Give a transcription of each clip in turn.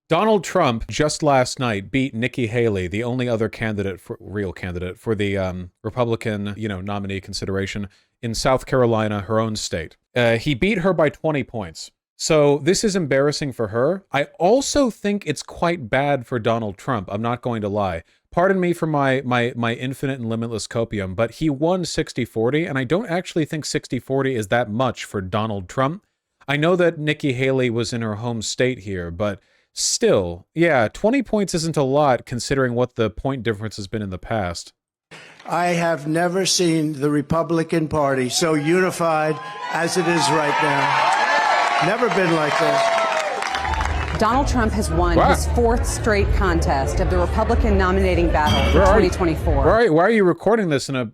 Donald Trump just last night beat Nikki Haley, the only other real candidate for the Republican, nominee consideration in South Carolina, her own state. He beat her by 20 points. So this is embarrassing for her. I also think it's quite bad for Donald Trump. I'm not going to lie. Pardon me for my infinite and limitless copium, but he won 60-40, and I don't actually think 60-40 is that much for Donald Trump. I know that Nikki Haley was in her home state here, but still, yeah, 20 points isn't a lot considering what the point difference has been in the past. I have never seen the Republican Party so unified as it is right now. Never been like this. Donald Trump has won his fourth straight contest of the Republican nominating battle for 2024. Why are you recording this in a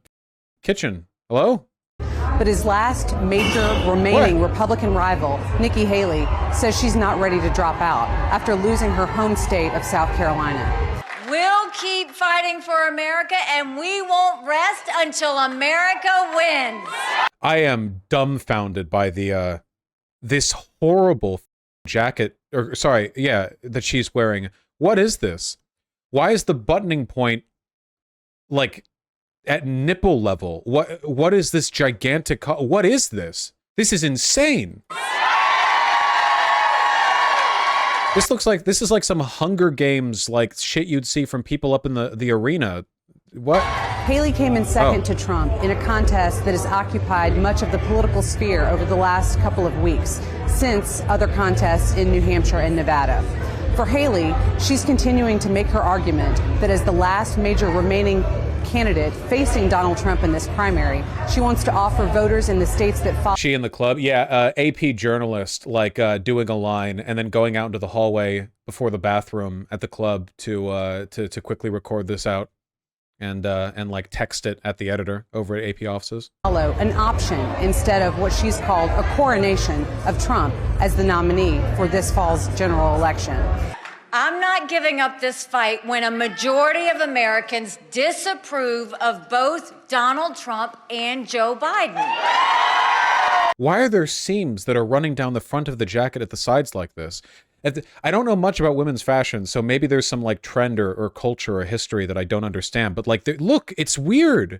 kitchen? Hello? But his last major remaining Republican rival, Nikki Haley, says she's not ready to drop out after losing her home state of South Carolina. We'll keep fighting for America, and we won't rest until America wins. I am dumbfounded by the this horrible jacket, that she's wearing. What is this? Why is the buttoning point like at nipple level? What is this gigantic? What is this? This is insane. This is like some Hunger Games like shit you'd see from people up in the arena. What? Haley came in second to Trump in a contest that has occupied much of the political sphere over the last couple of weeks, since other contests in New Hampshire and Nevada. For Haley, she's continuing to make her argument that as the last major remaining candidate facing Donald Trump in this primary, she wants to offer voters in the states that follow. She in the club, yeah, AP journalist, like doing a line and then going out into the hallway before the bathroom at the club to quickly record this out and like text it at the editor over at AP offices. Follow an option instead of what she's called a coronation of Trump as the nominee for this fall's general election. I'm not giving up this fight when a majority of Americans disapprove of both Donald Trump and Joe Biden. Why are there seams that are running down the front of the jacket at the sides like this? I don't know much about women's fashion, so maybe there's some like trend or culture or history that I don't understand. But like, look, it's weird.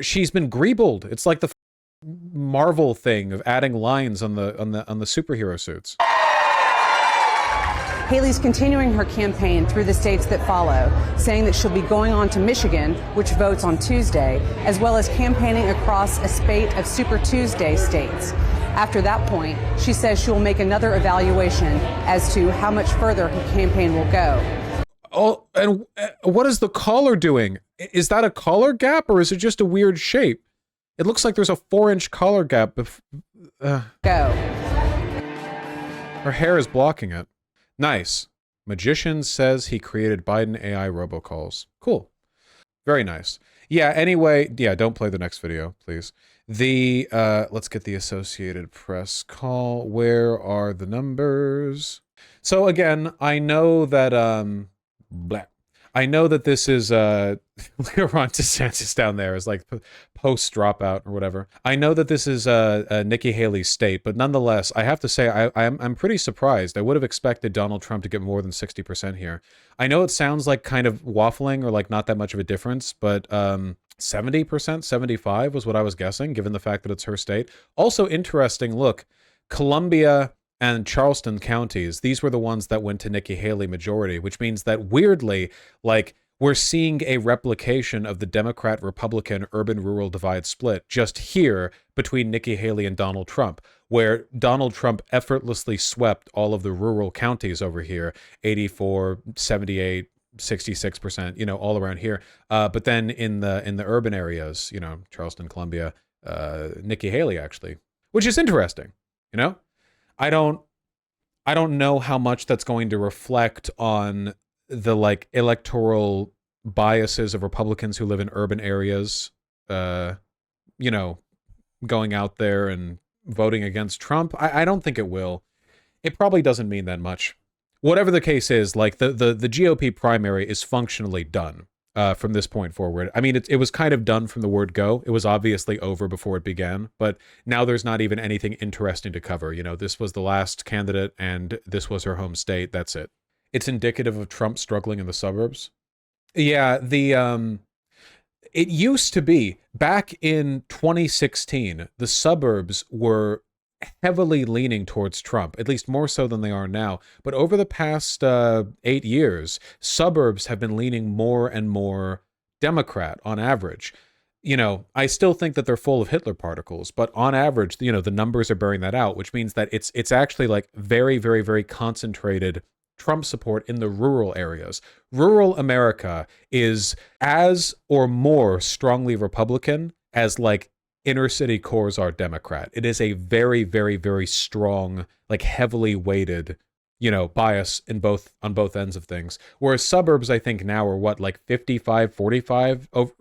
She's been greebled. It's like the Marvel thing of adding lines on the superhero suits. Haley's continuing her campaign through the states that follow, saying that she'll be going on to Michigan, which votes on Tuesday, as well as campaigning across a spate of Super Tuesday states. After that point, she says she will make another evaluation as to how much further her campaign will go. Oh, and what is the collar doing? Is that a collar gap or is it just a weird shape? It looks like there's a 4-inch collar gap. Go. Her hair is blocking it. Nice. Magician says he created Biden AI robocalls. Cool. Very nice. Yeah, anyway, yeah, don't play the next video, please. Let's get the Associated Press call. Where are the numbers? So again, I know that, I know that this is, Ron DeSantis down there is like post dropout or whatever. I know that this is Nikki Haley's state, but nonetheless, I have to say I'm pretty surprised. I would have expected Donald Trump to get more than 60% here. I know it sounds like kind of waffling or like not that much of a difference, but 70%, 75 was what I was guessing, given the fact that it's her state. Also interesting, look, Columbia and Charleston counties, these were the ones that went to Nikki Haley majority, which means that weirdly, like, we're seeing a replication of the Democrat-Republican urban-rural divide split just here between Nikki Haley and Donald Trump, where Donald Trump effortlessly swept all of the rural counties over here, 84, 78, 66%, all around here. But then in the urban areas, Charleston, Columbia, Nikki Haley actually, which is interesting, I don't know how much that's going to reflect on the like electoral biases of Republicans who live in urban areas, going out there and voting against Trump. I don't think it will. It probably doesn't mean that much. Whatever the case is, like the GOP primary is functionally done. From this point forward. I mean, it was kind of done from the word go. It was obviously over before it began, but now there's not even anything interesting to cover. This was the last candidate and this was her home state. That's it. it's indicative of Trump struggling in the suburbs. Yeah, it used to be back in 2016, the suburbs were heavily leaning towards Trump, at least more so than they are now. But over the past 8 years, suburbs have been leaning more and more Democrat on average. I still think that they're full of Hitler particles, but on average, the numbers are bearing that out, which means that it's actually like very, very, very concentrated Trump support in the rural areas. Rural America is as or more strongly Republican as like inner city cores are Democrat. It is a very, very, very strong, like heavily weighted, bias on both ends of things. Whereas suburbs, I think now are what, like 55-45 over,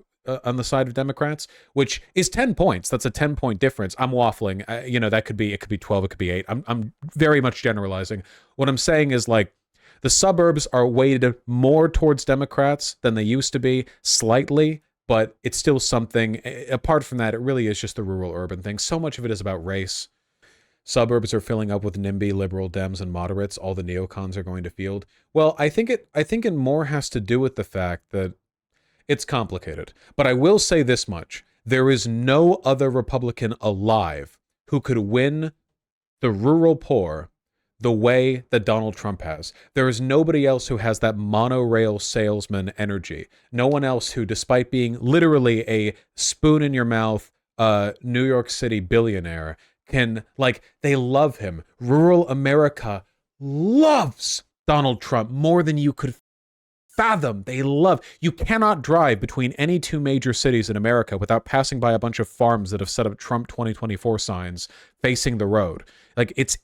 on the side of Democrats, which is 10 points. That's a 10-point difference. I'm waffling. That could be 12, it could be 8. I'm very much generalizing. What I'm saying is like the suburbs are weighted more towards Democrats than they used to be, slightly, but it's still something. Apart from that, it really is just the rural urban thing. So much of it is about race. Suburbs are filling up with NIMBY, liberal Dems, and moderates. All the neocons are going to field. Well, I think it more has to do with the fact that it's complicated. But I will say this much. There is no other Republican alive who could win the rural poor the way that Donald Trump has. There is nobody else who has that monorail salesman energy. No one else who, despite being literally a spoon in your mouth, New York City billionaire, can, like, they love him. Rural America loves Donald Trump more than you could fathom. You cannot drive between any two major cities in America without passing by a bunch of farms that have set up Trump 2024 signs facing the road. Like, it's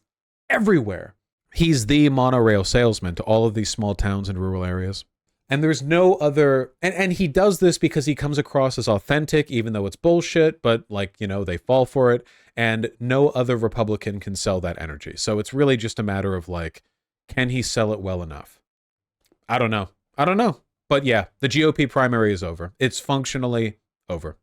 everywhere. He's the monorail salesman to all of these small towns and rural areas. And there's no other, and he does this because he comes across as authentic, even though it's bullshit, but like, they fall for it. And no other Republican can sell that energy. So it's really just a matter of like, can he sell it well enough? I don't know. But yeah, the GOP primary is over. It's functionally over.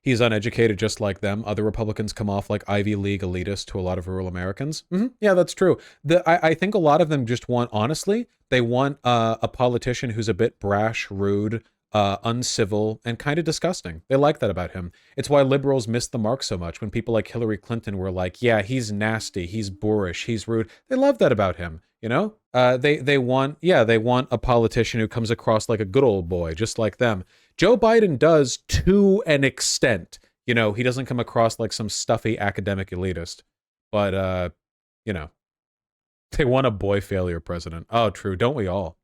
He's uneducated just like them. Other Republicans come off like Ivy League elitists to a lot of rural Americans. Yeah, that's true. I think a lot of them just want, honestly, they want a politician who's a bit brash, rude, uncivil, and kind of disgusting. They like that about him. It's why liberals missed the mark so much when people like Hillary Clinton were like, yeah, he's nasty, he's boorish, he's rude. They love that about him, They want a politician who comes across like a good old boy, just like them. Joe Biden does to an extent. He doesn't come across like some stuffy academic elitist, but they want a boy failure president. Oh, true. Don't we all?